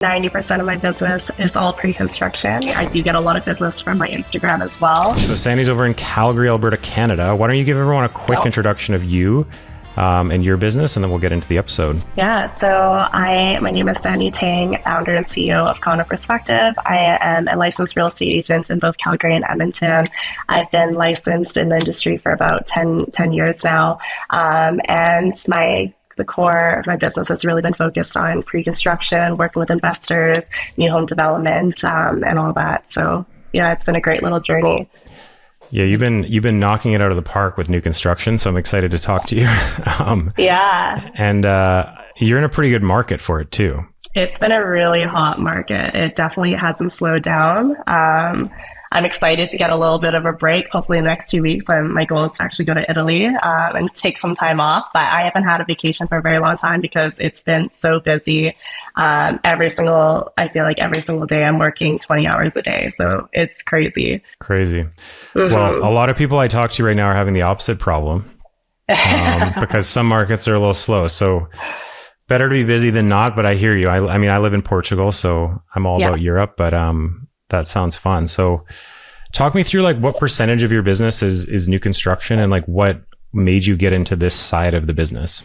90% of my business is all pre-construction. I do get a lot of business from my Instagram as well. So Sandi's over in Calgary, Alberta, Canada. Why don't you give everyone a quick introduction of you and your business, and then we'll get into the episode. Yeah, so my name is Sandi Tang, founder and CEO of Condo Perspective. I am a licensed real estate agent in both Calgary and Edmonton. I've been licensed in the industry for about 10 years now. And the core of my business has really been focused on pre-construction, working with investors, new home development, and all that. So yeah, it's been a great little journey. Yeah, you've been knocking it out of the park with new construction, so I'm excited to talk to you. Yeah. And you're in a pretty good market for it too. It's been a really hot market. It definitely hasn't slowed down. I'm excited to get a little bit of a break. Hopefully in the next 2 weeks, my goal is to actually go to Italy and take some time off. But I haven't had a vacation for a very long time because it's been so busy. I feel like every single day I'm working 20 hours a day. So it's crazy. Crazy. Mm-hmm. Well, a lot of people I talk to right now are having the opposite problem because some markets are a little slow. So better to be busy than not. But I hear you. I mean, I live in Portugal, so I'm all about Europe, but that sounds fun. So talk me through like what percentage of your business is new construction and like what made you get into this side of the business?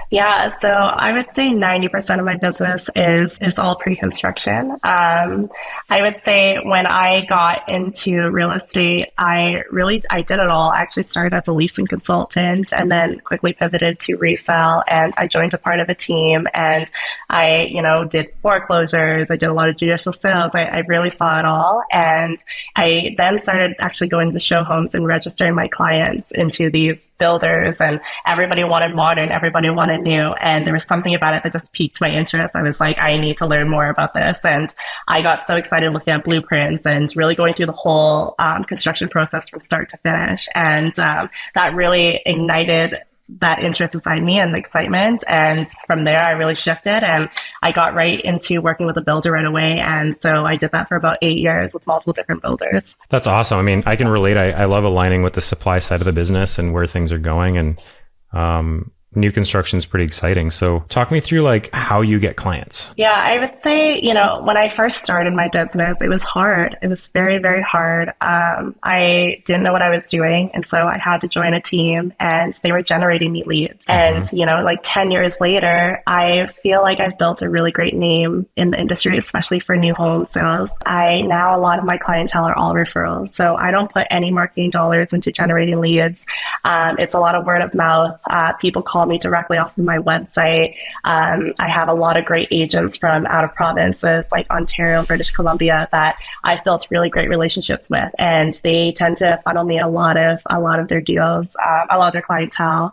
Yeah, so I would say 90% of my business is all pre-construction. I would say when I got into real estate, I did it all. I actually started as a leasing consultant and then quickly pivoted to resale, and I joined a part of a team, and I, did foreclosures. I did a lot of judicial sales. I really saw it all. And I then started actually going to show homes and registering my clients into these builders, and everybody wanted modern, everybody wanted new, and there was something about it that just piqued my interest. I was like, I need to learn more about this, and I got so excited looking at blueprints and really going through the whole construction process from start to finish, and that really ignited that interest inside me and the excitement. And from there, I really shifted and I got right into working with a builder right away. And so I did that for about 8 years with multiple different builders. That's awesome. I mean, I can relate. I love aligning with the supply side of the business and where things are going. And new construction is pretty exciting. So talk me through like how you get clients. Yeah, I would say, when I first started my business, it was hard. It was very, very hard. I didn't know what I was doing. And so I had to join a team and they were generating me leads. Mm-hmm. And, like 10 years later, I feel like I've built a really great name in the industry, especially for new home sales. Now a lot of my clientele are all referrals. So I don't put any marketing dollars into generating leads. It's a lot of word of mouth. People call me directly off of my website. I have a lot of great agents from out of provinces like Ontario, British Columbia that I've built really great relationships with, and they tend to funnel me a lot of their deals, a lot of their clientele,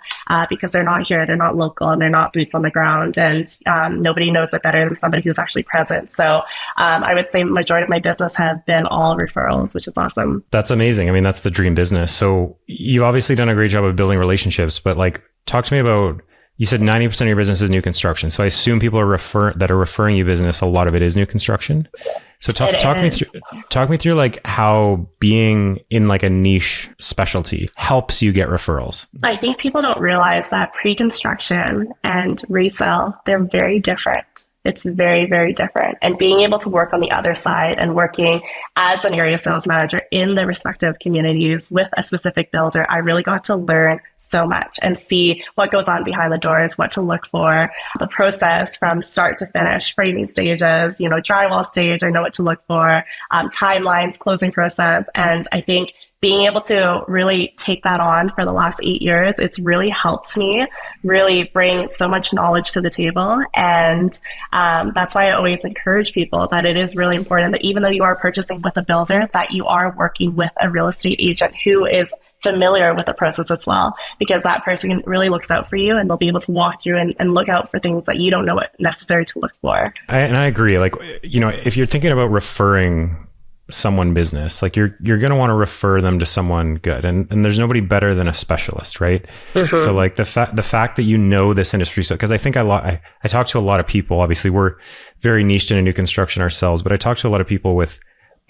because they're not here, they're not local, and they're not boots on the ground, and nobody knows it better than somebody who's actually present. So I would say majority of my business have been all referrals, which is awesome. That's amazing. I mean, that's the dream business. So you've obviously done a great job of building relationships, but like, talk to me about, you said 90% of your business is new construction. So I assume people that are referring you business, a lot of it is new construction. So talk me through like how being in like a niche specialty helps you get referrals. I think people don't realize that pre-construction and resale, they're very different. It's very, very different. And being able to work on the other side and working as an area sales manager in the respective communities with a specific builder, I really got to learn so much and see what goes on behind the doors, what to look for, the process from start to finish, framing stages, drywall stage, I know what to look for, timelines, closing process. And I think being able to really take that on for the last 8 years, it's really helped me really bring so much knowledge to the table. And that's why I always encourage people that it is really important that even though you are purchasing with a builder, that you are working with a real estate agent who is familiar with the process as well, because that person really looks out for you and they'll be able to walk you and look out for things that you don't know what necessary to look for. I agree. Like, if you're thinking about referring someone business, like you're going to want to refer them to someone good, and there's nobody better than a specialist, right? Mm-hmm. So like the fact that you know this industry, so because I think I talk to a lot of people, obviously we're very niched into new construction ourselves, but I talk to a lot of people with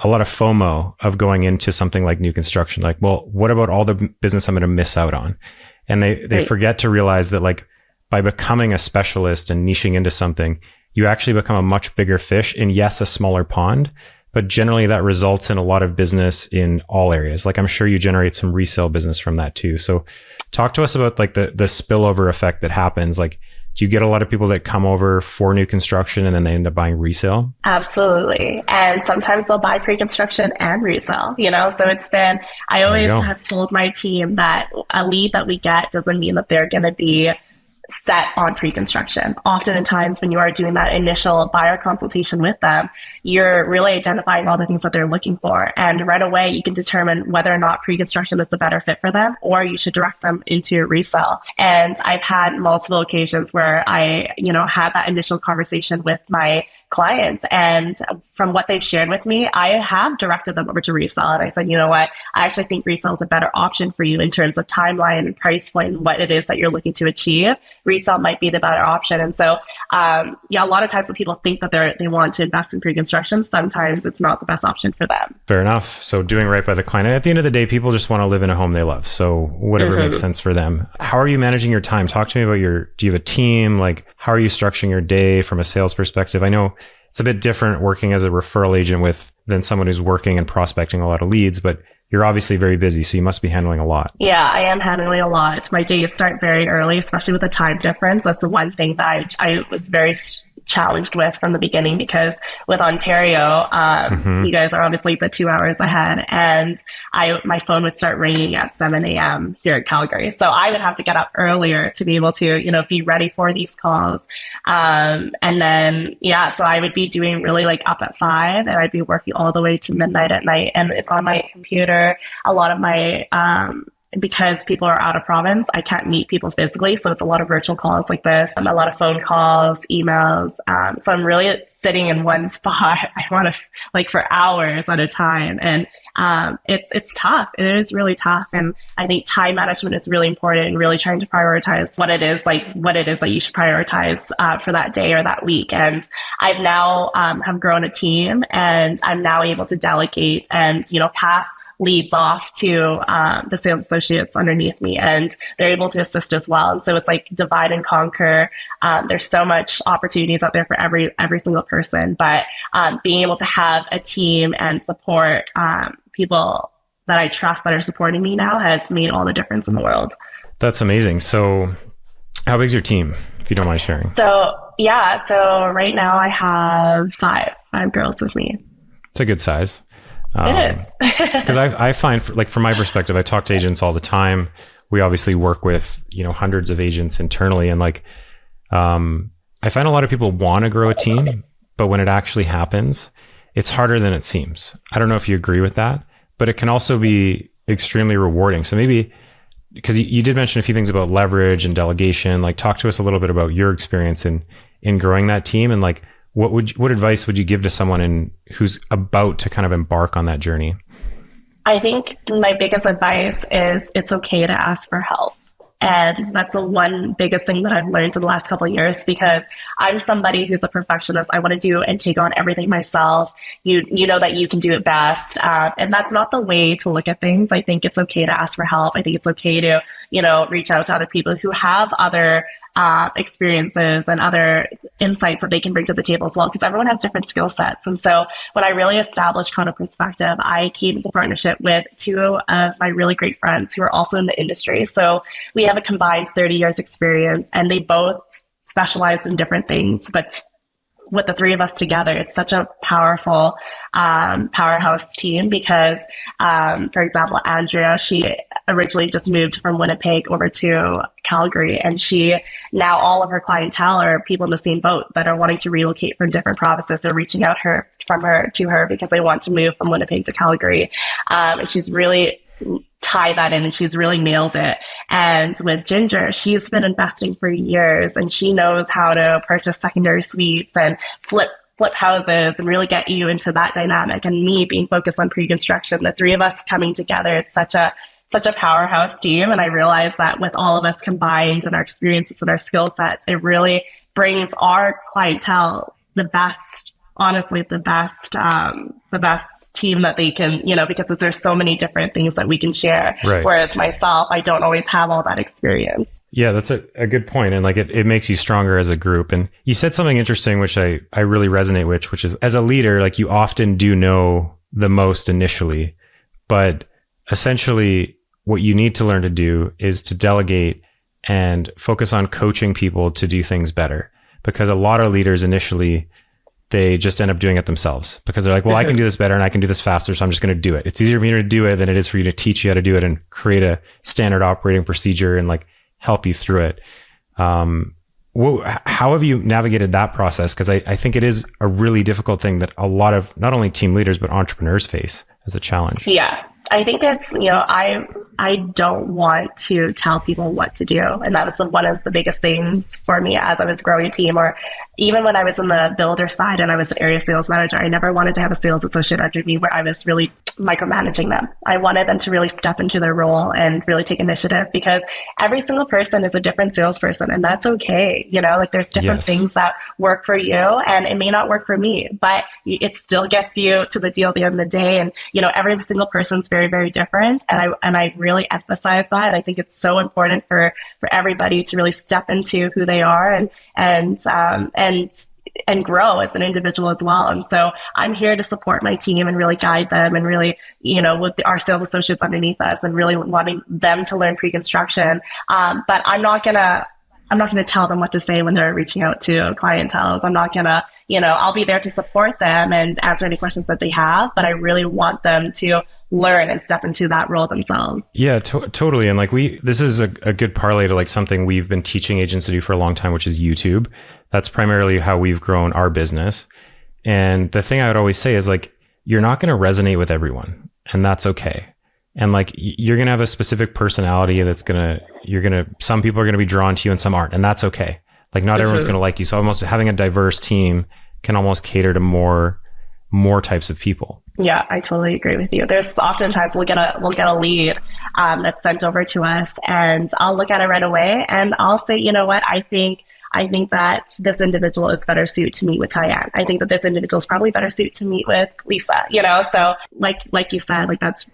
a lot of FOMO of going into something like new construction. Like, well, what about all the business I'm going to miss out on? And they forget to realize that like by becoming a specialist and niching into something, you actually become a much bigger fish in, yes, a smaller pond, but generally that results in a lot of business in all areas. Like I'm sure you generate some resale business from that too. So talk to us about like the spillover effect that happens. Like, do you get a lot of people that come over for new construction and then they end up buying resale? Absolutely. And sometimes they'll buy pre-construction and resell, so I always have told my team that a lead that we get doesn't mean that they're going to be set on pre-construction. Oftentimes when you are doing that initial buyer consultation with them, you're really identifying all the things that they're looking for. And right away, you can determine whether or not pre-construction is the better fit for them, or you should direct them into resale. And I've had multiple occasions where I, had that initial conversation with my clients. And from what they've shared with me, I have directed them over to resale. And I said, you know what, I actually think resale is a better option for you in terms of timeline and price point and what it is that you're looking to achieve. Resale might be the better option. And so, a lot of times when people think that they want to invest in pre-construction, sometimes it's not the best option for them. Fair enough. So doing right by the client. And at the end of the day, people just want to live in a home they love. So whatever makes sense for them. How are you managing your time? Talk to me about do you have a team? Like, how are you structuring your day from a sales perspective? I know it's a bit different working as a referral agent than someone who's working and prospecting a lot of leads, but you're obviously very busy, so you must be handling a lot. Yeah, I am handling a lot. My days start very early, especially with the time difference. That's the one thing that I was very challenged with from the beginning, because with Ontario, you guys are obviously the 2 hours ahead, and my phone would start ringing at 7 a.m. here at Calgary. So I would have to get up earlier to be able to, be ready for these calls. And then, so I would be doing really like up at 5, and I'd be working all the way to midnight at night. And it's on my computer. A lot of my, because people are out of province, I can't meet people physically. So it's a lot of virtual calls like this, a lot of phone calls, emails. So I'm really sitting in one spot. I want to for hours at a time. And it's tough. It is really tough. And I think time management is really important, and really trying to prioritize what it is that you should prioritize for that day or that week. And I've now have grown a team, and I'm now able to delegate and, pass leads off to the sales associates underneath me, and they're able to assist as well. And so it's like divide and conquer. There's so much opportunities out there for every single person, but being able to have a team and support people that I trust that are supporting me now has made all the difference in the world. That's amazing. So how big is your team, if you don't mind sharing? So right now I have five girls with me. It's a good size. It is. Because I find, from my perspective, I talk to agents all the time. We obviously work with, hundreds of agents internally. And I find a lot of people want to grow a team, but when it actually happens, it's harder than it seems. I don't know if you agree with that, but it can also be extremely rewarding. So maybe, because you did mention a few things about leverage and delegation, talk to us a little bit about your experience in growing that team, and what advice would you give to someone who's about to kind of embark on that journey? I think my biggest advice is it's okay to ask for help. And that's the one biggest thing that I've learned in the last couple of years, because I'm somebody who's a perfectionist. I want to do and take on everything myself. You know that you can do it best. And that's not the way to look at things. I think it's okay to ask for help. I think it's okay to, reach out to other people who have other experiences and other insights that they can bring to the table as well, because everyone has different skill sets. And so when I really established Condo Perspective, I came into partnership with two of my really great friends who are also in the industry. So we have a combined 30 years experience, and they both specialized in different things, but with the three of us together, it's such a powerful powerhouse team, because, for example, Andrea, she originally just moved from Winnipeg over to Calgary, and now all of her clientele are people in the same boat that are wanting to relocate from different provinces. They're reaching out to her because they want to move from Winnipeg to Calgary. And she's really tie that in, and she's really nailed it. And with Ginger, she's been investing for years, and she knows how to purchase secondary suites and flip houses and really get you into that dynamic. And me being focused on pre-construction, the three of us coming together, it's such a powerhouse team. And I realized that with all of us combined and our experiences and our skill sets, it really brings our clientele the best, honestly, the best team that they can, because there's so many different things that we can share. Right. Whereas myself, I don't always have all that experience. Yeah, that's a good point. And like it makes you stronger as a group. And you said something interesting, which I really resonate with, which is as a leader, like you often do know the most initially, but essentially what you need to learn to do is to delegate and focus on coaching people to do things better. Because a lot of leaders initially, they just end up doing it themselves because they're like, well, I can do this better and I can do this faster. So I'm just going to do it. It's easier for me to do it than it is for you to teach you how to do it and create a standard operating procedure and like help you through it. How have you navigated that process? Because I think it is a really difficult thing that a lot of not only team leaders, but entrepreneurs face as a challenge. Yeah. I think it's, I don't want to tell people what to do. And that was one of the biggest things for me as I was growing a team, or even when I was in the builder side and I was an area sales manager, I never wanted to have a sales associate under me where I was really micromanaging them. I wanted them to really step into their role and really take initiative, because every single person is a different salesperson, and that's okay. Like there's different things that work for you and it may not work for me, but it still gets you to the deal at the end of the day. And, every single person's very, very different. And I really emphasize that. I think it's so important for everybody to really step into who they are and grow as an individual as well. And so I'm here to support my team and really guide them and really, with our sales associates underneath us and really wanting them to learn pre-construction. But I'm not going to tell them what to say when they're reaching out to clientele. I'm not going to, I'll be there to support them and answer any questions that they have, but I really want them to learn and step into that role themselves. Yeah, totally. And like this is a good parlay to like something we've been teaching agents to do for a long time, which is YouTube. That's primarily how we've grown our business. And the thing I would always say is like, you're not going to resonate with everyone, and that's okay. And like, you're going to have a specific personality some people are going to be drawn to you and some aren't, and that's okay. Like not everyone's going to like you. So almost having a diverse team can almost cater to more types of people. Yeah, I totally agree with you. There's oftentimes we'll get a lead that's sent over to us, and I'll look at it right away and I'll say, you know what, I think that this individual is better suited to meet with Tyann. I think that this individual is probably better suited to meet with Lisa, So like you said, like that's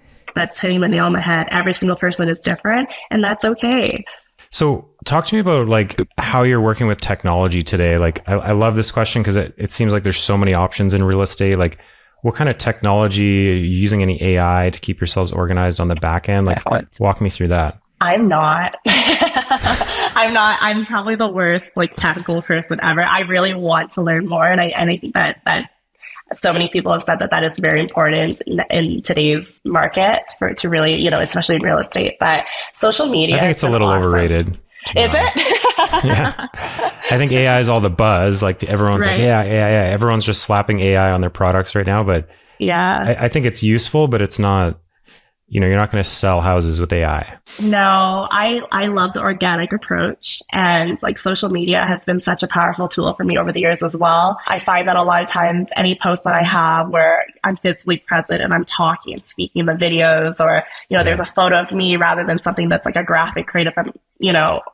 hitting the nail on the head. Every single person is different, and that's okay. So talk to me about like how you're working with technology today. Like I love this question because it seems like there's so many options in real estate. Like what kind of technology are you using? Any AI to keep yourselves organized on the back end? Like walk me through that. I'm not. I'm probably the worst like technical person ever. I really want to learn more, and I think that so many people have said that is very important in today's market to really, especially in real estate. But social media, I think it's a little overrated. Is it? Yeah. I think AI is all the buzz. Like everyone's like, yeah. Everyone's just slapping AI on their products right now. But yeah, I think it's useful, but it's not, you're not going to sell houses with AI. No, I love the organic approach, and like social media has been such a powerful tool for me over the years as well. I find that a lot of times any post that I have where I'm physically present and I'm talking and speaking the videos, or, there's a photo of me rather than something that's like a graphic created from,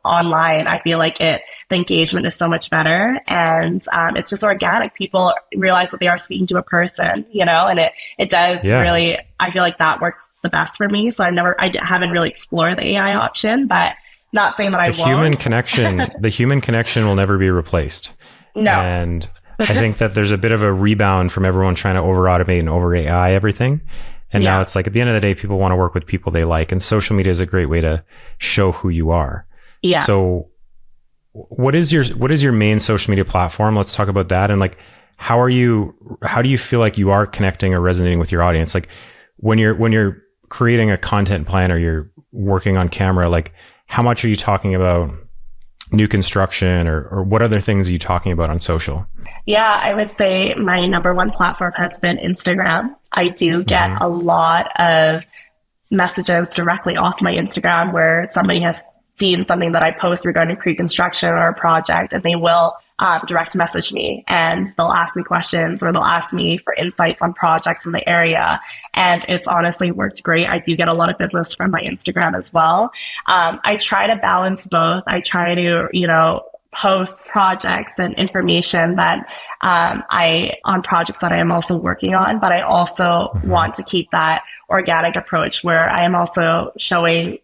online, I feel like the engagement is so much better, and it's just organic. People realize that they are speaking to a person, and it does really, I feel like that works the best for me. So I haven't really explored the AI option, but not saying that I won't. The human connection will never be replaced. No. And I think that there's a bit of a rebound from everyone trying to over automate and over AI everything. And now it's like at the end of the day, people want to work with people they like, and social media is a great way to show who you are. Yeah. So what is your main social media platform? Let's talk about that. And like, how do you feel like you are connecting or resonating with your audience? Like when you're creating a content plan or you're working on camera, like how much are you talking about new construction or what other things are you talking about on social? Yeah, I would say my number one platform has been Instagram. I do get a lot of messages directly off my Instagram where somebody has seen something that I post regarding pre-construction or a project, and they will direct message me, and they'll ask me questions or they'll ask me for insights on projects in the area. And it's honestly worked great. I do get a lot of business from my Instagram as well. I try to balance both. I try to, post projects and information that on projects that I am also working on, but I also want to keep that organic approach where I am also showing,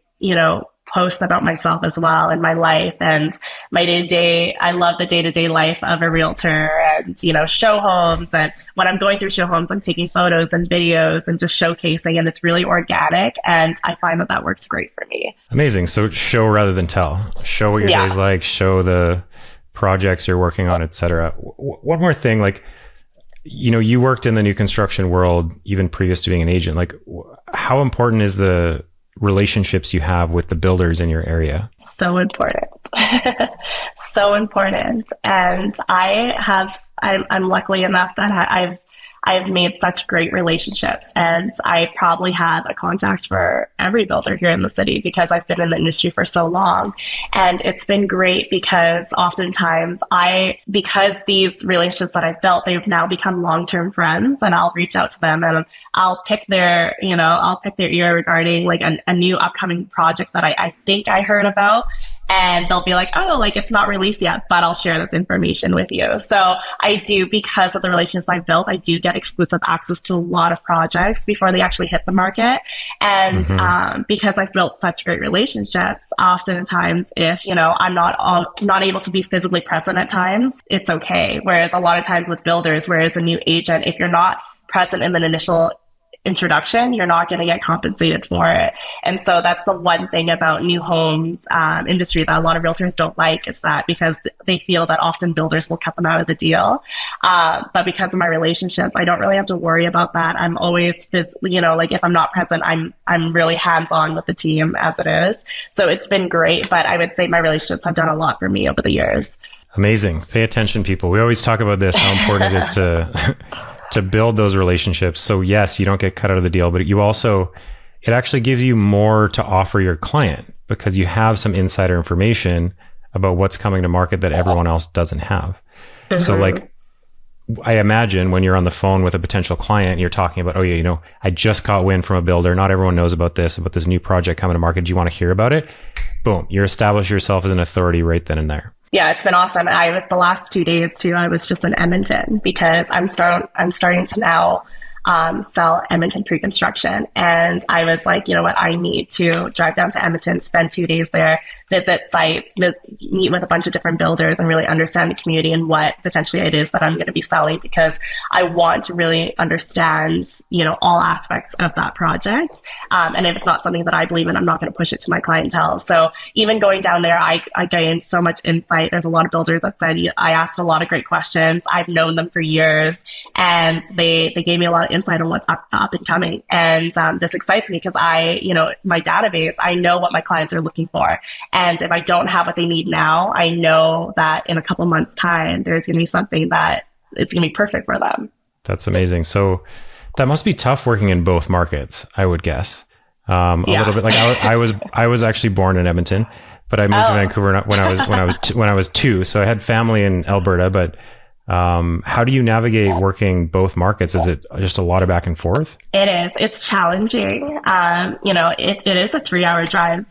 post about myself as well and my life and my day to day. I love the day to day life of a realtor and, show homes. And when I'm going through show homes, I'm taking photos and videos and just showcasing, and it's really organic. And I find that that works great for me. Amazing. So show rather than tell. Show what your day's like, show the projects you're working on, etc. One more thing, like, you worked in the new construction world even previous to being an agent. Like, how important is the relationships you have with the builders in your area? So important. So important. And I'm lucky enough that I've made such great relationships, and I probably have a contact for every builder here in the city because I've been in the industry for so long. And it's been great because oftentimes because these relationships that I've built, they've now become long-term friends, and I'll reach out to them and I'll pick their ear regarding like a new upcoming project that I think I heard about. And they'll be like, oh, like it's not released yet, but I'll share this information with you. So I do, because of the relationships I've built, I do get exclusive access to a lot of projects before they actually hit the market. And because I've built such great relationships, oftentimes if, I'm not able to be physically present at times, it's okay. Whereas a lot of times with builders, whereas a new agent, if you're not present in the initial introduction, you're not going to get compensated for it. And so that's the one thing about new homes industry that a lot of realtors don't like, is that because they feel that often builders will cut them out of the deal. But because of my relationships, I don't really have to worry about that. I'm always, like if I'm not present, I'm really hands-on with the team as it is. So it's been great, but I would say my relationships have done a lot for me over the years. Amazing. Pay attention, people. We always talk about this, how important it is to build those relationships. So yes, you don't get cut out of the deal, but it actually gives you more to offer your client because you have some insider information about what's coming to market that everyone else doesn't have. So like, I imagine when you're on the phone with a potential client, you're talking about, oh yeah, I just caught wind from a builder. Not everyone knows about this new project coming to market. Do you want to hear about it? Boom. You're establishing yourself as an authority right then and there. Yeah, it's been awesome. The last 2 days too, I was just in Edmonton because I'm starting to now sell Edmonton pre-construction. And I was like, you know what, I need to drive down to Edmonton, spend 2 days there, visit sites, meet with a bunch of different builders and really understand the community and what potentially it is that I'm going to be selling, because I want to really understand, all aspects of that project. And if it's not something that I believe in, I'm not going to push it to my clientele. So even going down there, I gained so much insight. There's a lot of builders that said, I asked a lot of great questions. I've known them for years, and they gave me a lot of insight on what's up and coming. And this excites me because my database, I know what my clients are looking for. And if I don't have what they need now, I know that in a couple months' time, there's going to be something that it's going to be perfect for them. That's amazing. So that must be tough working in both markets, I would guess. A little bit. Like I was actually born in Edmonton, but I moved to Vancouver when I was 2. So I had family in Alberta, but how do you navigate working both markets? Is it just a lot of back and forth? It is. It's challenging. It is a 3-hour drive,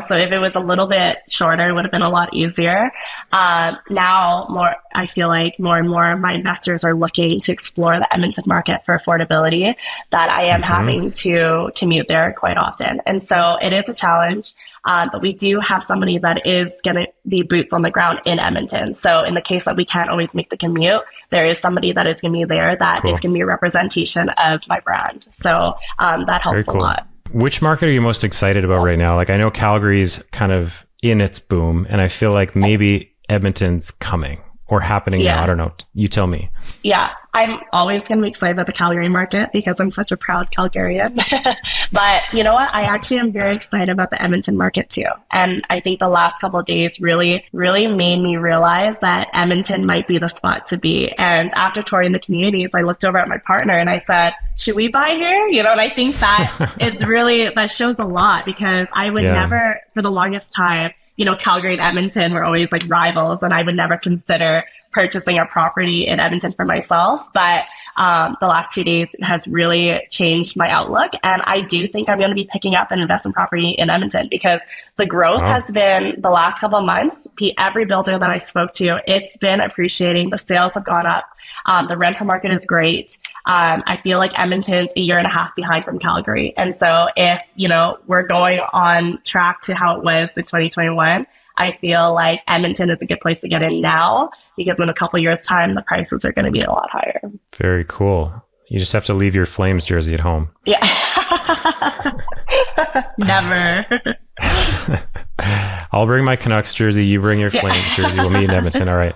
so if it was a little bit shorter, it would have been a lot easier. Now I feel like more and more of my investors are looking to explore the Edmonton market for affordability, that I am having to commute there quite often. And so it is a challenge. But we do have somebody that is going to be boots on the ground in Edmonton. So in the case that we can't always make the commute, there is somebody that is going to be there that is going to be a representation of my brand. So that helps a lot. Which market are you most excited about right now? Like, I know Calgary's kind of in its boom, and I feel like maybe Edmonton's coming or happening now. I don't know. You tell me. Yeah, I'm always going to be excited about the Calgary market because I'm such a proud Calgarian. But you know what? I actually am very excited about the Edmonton market too. And I think the last couple of days really, really made me realize that Edmonton might be the spot to be. And after touring the communities, I looked over at my partner and I said, should we buy here? And I think that that shows a lot, because I would never, for the longest time, Calgary and Edmonton were always like rivals, and I would never consider purchasing a property in Edmonton for myself. But the last 2 days has really changed my outlook. And I do think I'm going to be picking up an investment property in Edmonton because the growth has been the last couple of months. Every builder that I spoke to, it's been appreciating. The sales have gone up. The rental market is great. I feel like Edmonton's a year and a half behind from Calgary. And so if, we're going on track to how it was in 2021, I feel like Edmonton is a good place to get in now because in a couple of years' time, the prices are going to be a lot higher. Very cool. You just have to leave your Flames jersey at home. Yeah. Never. I'll bring my Canucks jersey. You bring your Flames jersey. We'll meet in Edmonton. All right.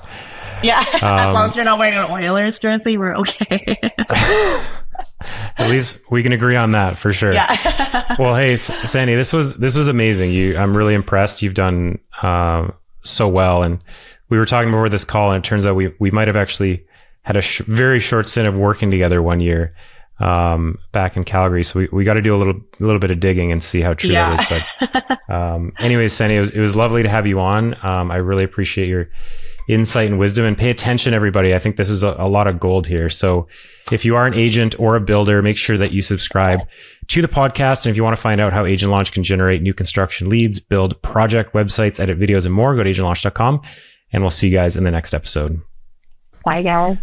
Yeah. As long as you're not wearing an Oilers jersey, we're okay. At least we can agree on that for sure. Yeah. Well, hey, Sandi, this was amazing. I'm really impressed. You've done so well. And we were talking before this call, and it turns out we might have actually had a very short stint of working together one year back in Calgary. So we got to do a little bit of digging and see how true that is. But anyways, Sandi, it was lovely to have you on. I really appreciate your insight and wisdom, and pay attention, everybody. I think this is a lot of gold here. So if you are an agent or a builder, make sure that you subscribe to the podcast. And if you want to find out how Agent Launch can generate new construction leads, build project websites, edit videos, and more, go to agentlaunch.com, and we'll see you guys in the next episode. Bye, guys.